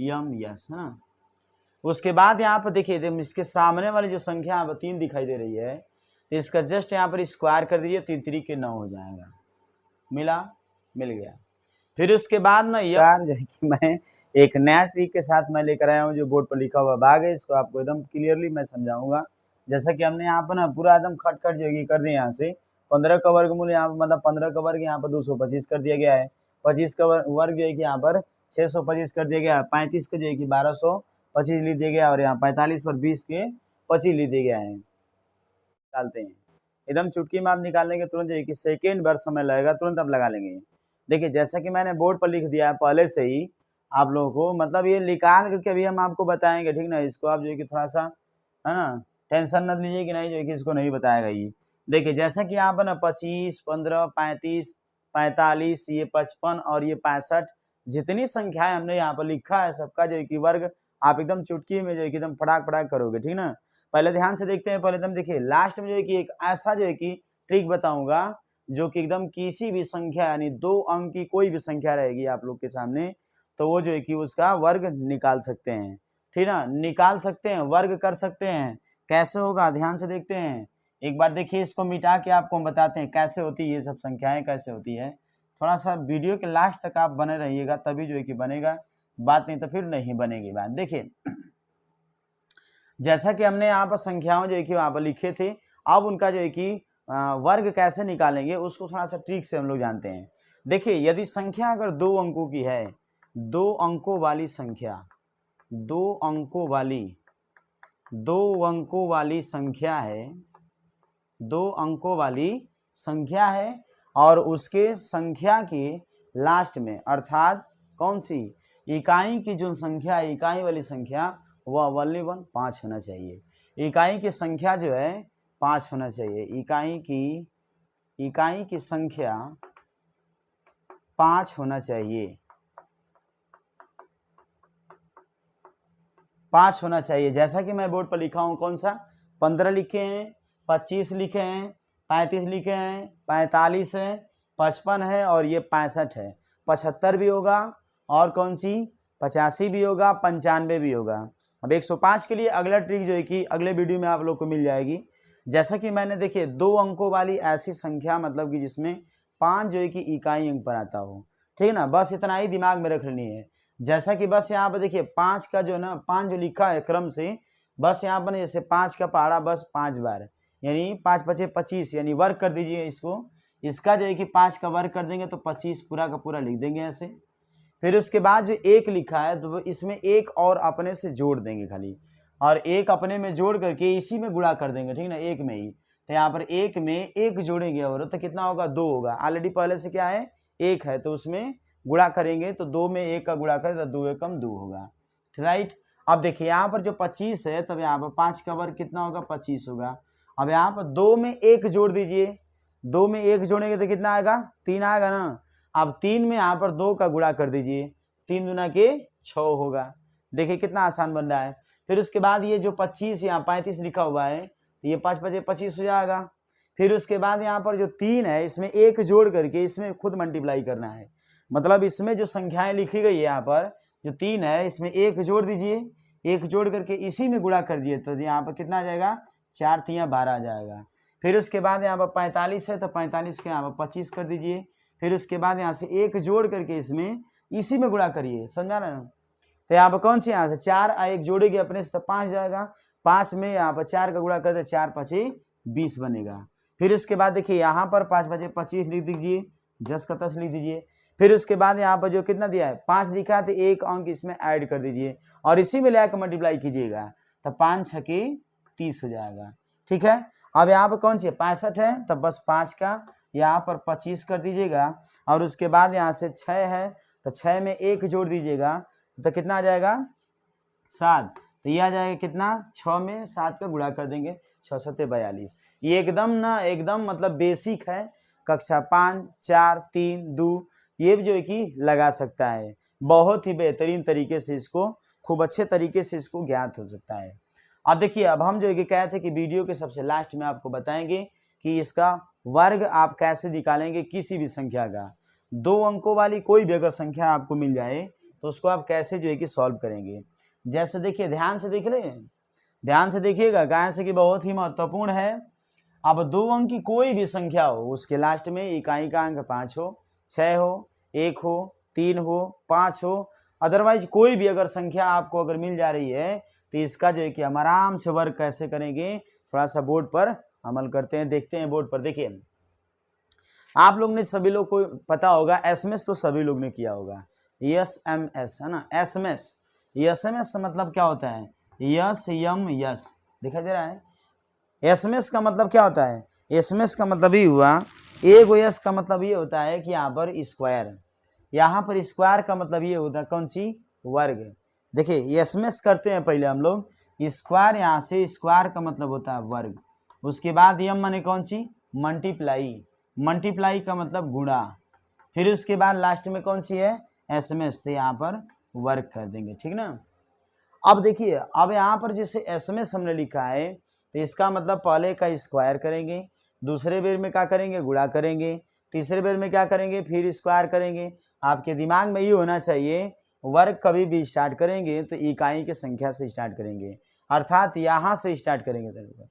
M S है ना। उसके बाद यहाँ पर देखिए इसके सामने वाली जो संख्या यहाँ पर 3 दिखाई दे रही है, तो इसका जस्ट यहाँ पर स्क्वायर कर दीजिए, 3 3 के 9 हो जाएगा। मिल गया। फिर उसके बाद ना यार जो है कि मैं एक नया ट्रिक के साथ मैं लेकर आया हूँ, जो बोर्ड पर लिखा हुआ भाग है, इसको आपको एकदम क्लियरली मैं समझाऊंगा। जैसा कि हमने यहाँ पर ना पूरा एकदम खट जो है कर दिया, यहाँ से 15 का वर्गमूल यहाँ पर मतलब 15 का वर्ग यहाँ पर 225 कर दिया गया है, 25 का वर्ग जो है कि यहाँ पर 625 कर दिया गया है, 35 का जो है कि 1225 लिख दिया गया, और यहाँ 45 पर 20 के 25 लिख दिया गया है। निकालते हैं एकदम चुटकी में आप निकालने के तुरंत जो है कि सेकेंड भर समय लगेगा, तुरंत आप लगा लेंगे। देखिए जैसा कि मैंने बोर्ड पर लिख दिया है पहले से ही आप लोगों को, मतलब ये निकाल करके अभी हम आपको बताएंगे, ठीक ना। इसको आप जो है कि थोड़ा सा है ना टेंशन न लीजिए कि नहीं जो है कि इसको नहीं बताएगा ये। देखिए जैसा कि यहाँ पर ना 25, 15, 35, 45, ये 55 और ये 65, जितनी संख्याएं हमने यहाँ पर लिखा है सबका जो है कि वर्ग आप एकदम चुटकी में जो है कि एकदम फटाक करोगे, ठीक ना। पहले ध्यान से देखते हैं, पहले एकदम देखिए लास्ट में जो है कि एक ऐसा जो है कि ट्रिक बताऊंगा जो कि एकदम किसी भी संख्या यानी 2 अंक की कोई भी संख्या रहेगी आप लोग के सामने, तो वो जो है कि उसका वर्ग निकाल सकते हैं, ठीक ना। निकाल सकते हैं, वर्ग कर सकते हैं। कैसे होगा ध्यान से देखते हैं एक बार। देखिए इसको मिटा के आपको हम बताते हैं कैसे होती है ये सब संख्याएं, कैसे होती है। थोड़ा सा वीडियो के लास्ट तक आप बने रहिएगा, तभी जो है कि बनेगा बात, नहीं तो फिर नहीं बनेगी बात। देखिए जैसा कि हमने यहाँ पर संख्याओं जो है कि वहाँ पर लिखे थे, अब उनका जो है कि वर्ग कैसे निकालेंगे उसको थोड़ा सा ट्रिक से हम लोग जानते हैं। देखिए यदि संख्या अगर 2 अंकों की है, 2 अंकों वाली संख्या, 2 अंकों वाली संख्या है, 2 अंकों वाली संख्या है, और उसके संख्या के लास्ट में अर्थात कौन सी इकाई की जो संख्या, इकाई वाली संख्या वह ओनली 5 होना चाहिए। इकाई की संख्या जो है 5 होना चाहिए। इकाई की संख्या 5 होना चाहिए, 5 होना चाहिए। जैसा कि मैं बोर्ड पर लिखा हूं, कौन सा 15 लिखे हैं, 25 लिखे हैं, 35 लिखे हैं, 45 है, 55 है, और ये 65 है। 75 भी होगा, और कौन सी 85 भी होगा, 95 भी होगा। अब 105 के लिए अगला ट्रिक जो है कि अगले वीडियो में आप लोग को मिल जाएगी। जैसा कि मैंने देखिए 2 अंकों वाली ऐसी संख्या मतलब कि जिसमें 5 जो है कि इकाई अंक पर आता हो, ठीक है ना। बस इतना ही दिमाग में रख लेनी है। जैसा कि बस यहाँ पर देखिए 5 का जो ना 5 जो लिखा है क्रम से, बस यहाँ पर जैसे 5 का पहाड़ा बस 5 बार, यानी 5 5 25, यानी वर्ग कर दीजिए इसको। इसका जो है कि 5 का वर्ग कर देंगे तो 25 पूरा का पूरा लिख देंगे ऐसे। फिर उसके बाद जो 1 लिखा है तो इसमें 1 और अपने से जोड़ देंगे खाली, और 1 अपने में जोड़ करके इसी में गुणा कर देंगे, ठीक ना, 1 में ही। तो यहाँ पर 1 में 1 जोड़ेंगे और तो कितना होगा 2 होगा। ऑलरेडी पहले से क्या है 1 है, तो उसमें गुणा करेंगे तो 2 में 1 का गुणा करें तो 2 एकम 2 होगा, राइट। अब देखिए यहाँ पर जो 25 है, तब यहाँ पर 5 का वर्ग कितना होगा 25 होगा। अब यहाँ पर 2 में 1 जोड़ दीजिए, 2 में 1 जोड़ेंगे तो कितना आएगा 3 आएगा ना। अब 3 में यहाँ पर 2 का गुणा कर दीजिए, 3 दूना के 6 होगा। देखिए कितना आसान बन रहा है। फिर उसके बाद ये जो 25 यहाँ 35 लिखा हुआ है, ये 5 5 25 हो जाएगा। फिर उसके बाद यहाँ पर जो 3 है इसमें 1 जोड़ करके इसमें खुद मल्टीप्लाई करना है, मतलब इसमें जो संख्याएं लिखी गई है यहाँ पर जो 3 है इसमें 1 जोड़ दीजिए, 1 जोड़ करके इसी में गुणा कर दिए तो यहाँ पर कितना आ जाएगा 4 3 12 आ जाएगा। फिर उसके बाद यहाँ पर 45 है तो 45 के यहाँ पर 25 कर दीजिए। फिर उसके बाद यहाँ से 1 जोड़ करके इसमें इसी में गुणा करिए, समझा ना। तो यहाँ पर कौन सी यहाँ से 4 और 1 जोड़ेंगे अपने से तो 5 जाएगा, 5 में यहाँ पर 4 का गुणा कर दे 4 5 20 बनेगा। फिर उसके बाद देखिए यहाँ पर 5 5 25 लिख दीजिए, 10 का 10 लिख दीजिए। फिर उसके बाद यहाँ पर जो कितना दिया है 5 लिखा है तो 1 अंक इसमें ऐड कर दीजिए और इसी में लेकर मल्टीप्लाई कीजिएगा तो 5 6 के 30 हो जाएगा, ठीक है। अब यहाँ पर कौन सी है 65 है, तब बस 5 का यहाँ पर 25 कर दीजिएगा और उसके बाद यहाँ से 6 है तो 6 में 1 जोड़ दीजिएगा तो कितना आ जाएगा 7। तो ये आ जाएगा कितना 6 में 7 का गुणा कर देंगे 6 7 42। ये एकदम ना एकदम मतलब बेसिक है, कक्षा 5 4 3 2 ये भी जो है कि लगा सकता है, बहुत ही बेहतरीन तरीके से इसको खूब अच्छे तरीके से इसको ज्ञात हो सकता है। अब देखिए अब हम जो है कि कहे थे कि वीडियो के सबसे लास्ट में आपको बताएंगे कि इसका वर्ग आप कैसे निकालेंगे किसी भी संख्या का। 2 अंकों वाली कोई भी अगर संख्या आपको मिल जाए तो उसको आप कैसे जो है कि सॉल्व करेंगे। जैसे देखिए, ध्यान से देख रहे हैं, ध्यान से देखिएगा, कहाँ से कि बहुत ही महत्वपूर्ण है। अब 2 अंक की कोई भी संख्या हो, उसके लास्ट में इकाई का अंक 5 हो, 6 हो, 1 हो, 3 हो, 5 हो, अदरवाइज कोई भी अगर संख्या आपको अगर मिल जा रही है तो इसका जो है कि हम आराम से वर्क कैसे करेंगे, थोड़ा सा बोर्ड पर अमल करते हैं, देखते हैं बोर्ड पर। देखिए, आप लोग ने सभी लोग को पता होगा, एसएमएस तो सभी लोग ने किया होगा, एसएमएस है ना, एसएमएस। एसएमएस मतलब क्या होता है, यस यम यस, दिखाई दे रहा है। एसएमएस का मतलब क्या होता है, एसएमएस का मतलब ही हुआ, एक यस का मतलब ये होता है कि यहाँ पर स्क्वायर, यहाँ पर स्क्वायर का मतलब ये होता है कौन सी, वर्ग। देखिए एसएमएस करते हैं पहले हम लोग, स्क्वायर, यहाँ से स्क्वायर का मतलब होता है वर्ग, उसके बाद यम माने कौन सी, मल्टीप्लाई, मल्टीप्लाई का मतलब गुणा, फिर उसके बाद लास्ट में कौन सी है, एसएमएस, तो यहाँ पर वर्ग कर देंगे, ठीक ना। अब देखिए, अब यहाँ पर जैसे एसएमएस हमने लिखा है तो इसका मतलब पहले का स्क्वायर करेंगे, दूसरे बेर में क्या करेंगे, गुणा करेंगे, तीसरे बेर में क्या करेंगे, फिर स्क्वायर करेंगे। आपके दिमाग में ये होना चाहिए, वर्ग कभी भी स्टार्ट करेंगे तो इकाई की संख्या से स्टार्ट करेंगे, अर्थात यहाँ से स्टार्ट करेंगे।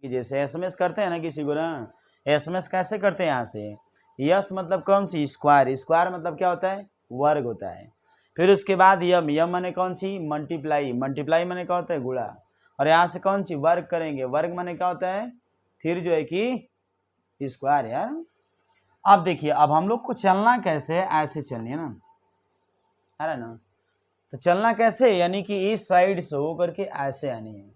जैसे एसएमएस करते हैं ना किसी को ना, एसएमएस कैसे करते हैं, यहाँ से यस मतलब कौन सी, स्क्वायर, स्क्वायर मतलब क्या होता है, वर्ग होता है। फिर उसके बाद यम, यम माने कौन सी, मल्टीप्लाई, मल्टीप्लाई माने क्या होता है, गुणा, और यहाँ से कौन सी, वर्ग करेंगे, वर्ग माने क्या होता है, फिर जो है कि स्क्वायर यार। अब देखिए, अब हम लोग को चलना कैसे है, ऐसे चलनी है ना, है ना, तो चलना कैसे, यानी कि इस साइड से होकर के ऐसे आनी है।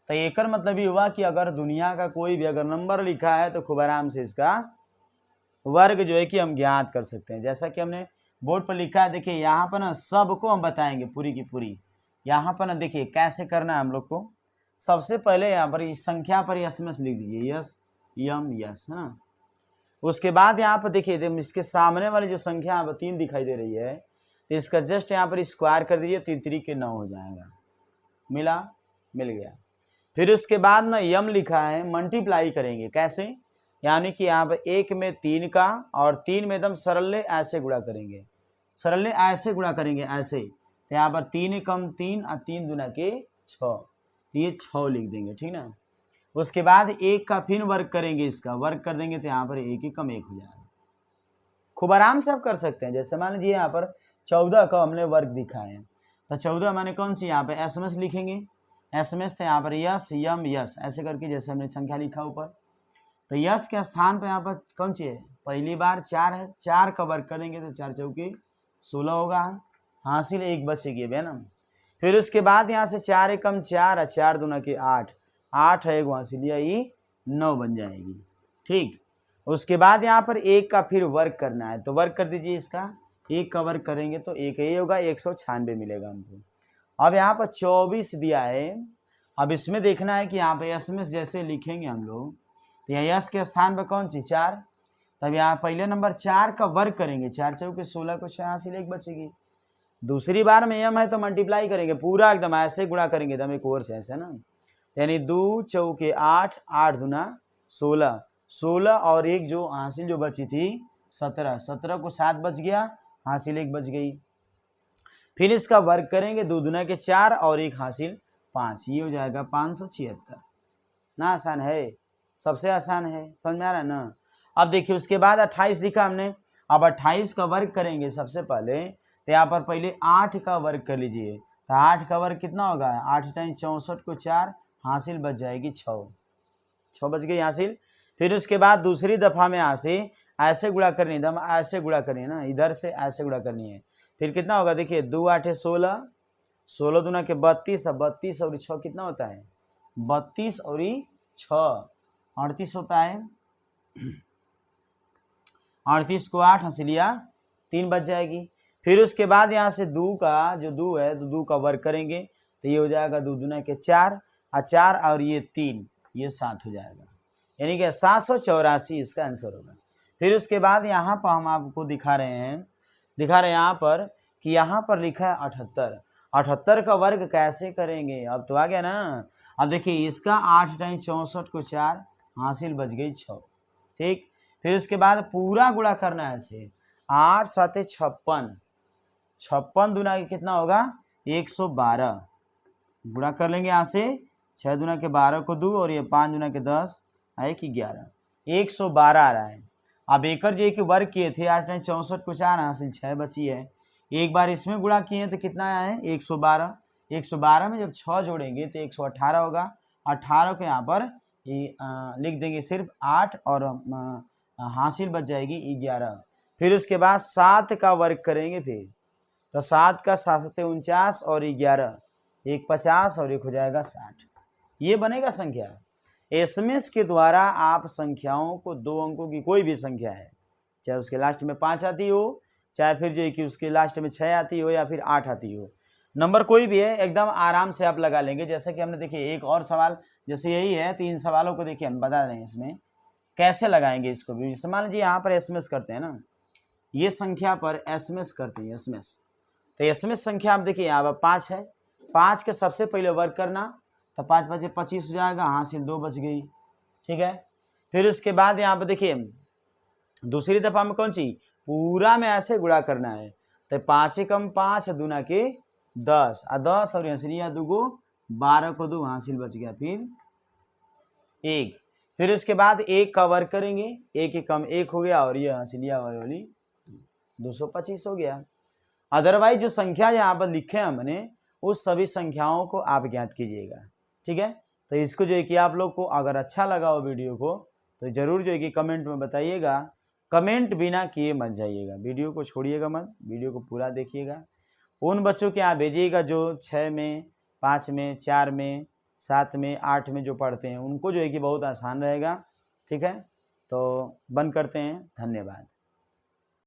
तो एक मतलब ये हुआ कि अगर दुनिया का कोई भी अगर नंबर लिखा है तो खूब आराम से इसका वर्ग जो है कि हम ज्ञात कर सकते हैं। जैसा कि हमने बोर्ड पर लिखा है, देखिए यहाँ पर ना सबको हम बताएंगे पूरी की पूरी। यहाँ पर ना देखिए कैसे करना है हम लोग को। सबसे पहले यहाँ पर इस संख्या पर एसएमएस लिख दीजिए, यस यम यस, है ना। उसके बाद यहाँ पर देखिए इसके सामने वाली जो संख्या यहाँ पर 3 दिखाई दे रही है, तो इसका जस्ट यहाँ पर स्क्वायर कर दीजिए, 3 3 के 9 हो जाएगा, मिला, मिल गया। फिर उसके बाद ना यम लिखा है, मल्टीप्लाई करेंगे कैसे, यानी कि यहाँ पर 1 में 3 का और 3 में एकदम सरल ऐसे गुणा करेंगे, सरल ऐसे गुणा करेंगे ऐसे, तो यहाँ पर 3 कम 3 और 3 दूना के 6, ये 6 लिख देंगे, ठीक ना। उसके बाद 1 का फिर वर्ग करेंगे, इसका वर्ग कर देंगे तो यहाँ पर 1 कम 1 हो जाएगा। खूब आराम से आप कर सकते हैं। जैसे मान लीजिए यहाँ पर 14 का हमने वर्ग दिखा है, तो 14 माने कौन सी, यहाँ पे एसएमएस लिखेंगे, एसएमएस तो यहाँ पर यस यम यस ऐसे करके जैसे हमने संख्या लिखा ऊपर, तो यस के स्थान पर यहाँ पर कौन सी है, पहली बार 4 है, 4 का वर्ग करेंगे तो 4 चौके 16 होगा, हासिल 1 बचेगी है ना। फिर उसके बाद यहाँ से 4 एकम 4 और 4 दूना के 8, 8 है एक हासिल, यही 9 बन जाएगी, ठीक। उसके बाद यहाँ पर 1 का फिर वर्ग करना है, तो वर्ग कर दीजिए, इसका 1 का वर्ग करेंगे तो 1 ये होगा, 196 मिलेगा हमको। अब यहाँ पर 24 दिया है, अब इसमें देखना है कि यहाँ पे एसएमएस जैसे लिखेंगे हम लोग, तो यहाँ यस के स्थान पर कौन सी 4, तब यहाँ पहले नंबर 4 का वर्ग करेंगे, 4 चौके 16 को 6 हासिल 1 बचेगी। दूसरी बार में यम है तो मल्टीप्लाई करेंगे, पूरा एकदम ऐसे गुणा करेंगे एकदम एक और से ऐसे ना, यानी 2 चौके 8, 8 दूना 16, 16 और 1 जो हासिल जो बची थी 17, 17 को 7 बच गया, हासिल 1 बच गई। फिर इसका वर्ग करेंगे, 2 दूना के 4 और 1 हासिल 5, ये हो जाएगा 576 ना। आसान है, सबसे आसान है, समझ में आ रहा है ना। अब देखिए उसके बाद 28 लिखा हमने, अब 28 का वर्ग करेंगे सबसे पहले, तो यहाँ पर पहले 8 का वर्ग कर लीजिए, तो 8 का वर्ग कितना होगा, 8 टाइम 64 को 4, हासिल बच जाएगी 6, 6 बच गई हासिल। फिर उसके बाद दूसरी दफ़ा में यहाँ से ऐसे गुणा करनी है, एकदम ऐसे गुणा करनी है ना, इधर से ऐसे गुणा करनी है। फिर कितना होगा, देखिए 2 8 16, 16 दूना के 32, अब 32 और 6 कितना होता है, 32 और 6 38 होता है, 38 को 8 हंसिलिया 3 बच जाएगी। फिर उसके बाद यहाँ से 2 का जो 2 है तो 2 का वर्ग करेंगे, तो ये हो जाएगा 2 दूना के 4 और 4 और ये 3, ये 7 हो जाएगा, यानी कि 784 इसका आंसर होगा। फिर उसके बाद यहाँ पर हम आपको दिखा रहे हैं यहाँ पर कि यहाँ पर लिखा है 78, 78 का वर्ग कैसे करेंगे, अब तो आ गया ना। अब देखिए इसका 8 टाइम 64 को 4, हासिल बच गई 6, ठीक। फिर उसके बाद पूरा गुणा करना है ऐसे, 8 7 56, 56 दूना के कितना होगा 112, गुणा कर लेंगे यहाँ से, 6 दूना के 12 को 2 और ये 5 दूना के 10 आए कि 11, 112 आ रहा है। अब एकर जो एक वर्ग किए थे 8 9 64 को 4 हासिल 6 बची है, एक बार इसमें गुणा किए तो कितना आया है 112, 112 में जब 6 जोड़ेंगे तो 118 होगा, 18 को यहाँ पर लिख देंगे सिर्फ 8 और हासिल बच जाएगी 11। फिर उसके बाद 7 का वर्ग करेंगे, फिर तो 7 का 7 49 और 11, एक 50 और एक हो जाएगा 60, ये बनेगा संख्या। एसएमएस के द्वारा आप संख्याओं को 2 अंकों की कोई भी संख्या है, चाहे उसके लास्ट में 5 आती हो, चाहे फिर जो है कि उसके लास्ट में 6 आती हो या फिर 8 आती हो, नंबर कोई भी है एकदम आराम से आप लगा लेंगे। जैसे कि हमने देखिए एक और सवाल जैसे यही है, 3 सवालों को देखिए हम बता रहे हैं इसमें कैसे लगाएंगे इसको भी। मान लीजिए यहाँ पर एसएमएस करते हैं ना, ये संख्या पर एसएमएस करते हैं एसएमएस, तो एसएमएस संख्या आप देखिए यहाँ पर 5 है, 5 के सबसे पहले वर्ग करना तो 5 बचे 25 हो जाएगा, हासिल 2 बच गई, ठीक है। फिर उसके बाद यहाँ पर देखिए दूसरी दफा में कौन सी पूरा में ऐसे गुणा करना है, तो 5 कम 5 दूना के 10 10 और हंसलिया 2 को 12 को 2 हासिल बच गया, फिर 1, फिर उसके बाद 1 का वर्ग करेंगे, 1 कम 1 हो गया और ये हंसलिया वाली 225 हो गया। अदरवाइज जो संख्या यहाँ पर लिखे हमने उस सभी संख्याओं को आप ज्ञात कीजिएगा, ठीक है। तो इसको जो है कि आप लोग को अगर अच्छा लगा हो वीडियो को तो ज़रूर जो है कि कमेंट में बताइएगा, कमेंट बिना किए मत जाइएगा, वीडियो को छोड़िएगा मत, वीडियो को पूरा देखिएगा। उन बच्चों के यहाँ भेजिएगा जो 6 में 5 में 4 में 7 में 8 में जो पढ़ते हैं, उनको जो है कि बहुत आसान रहेगा, ठीक है। तो बंद करते हैं, धन्यवाद।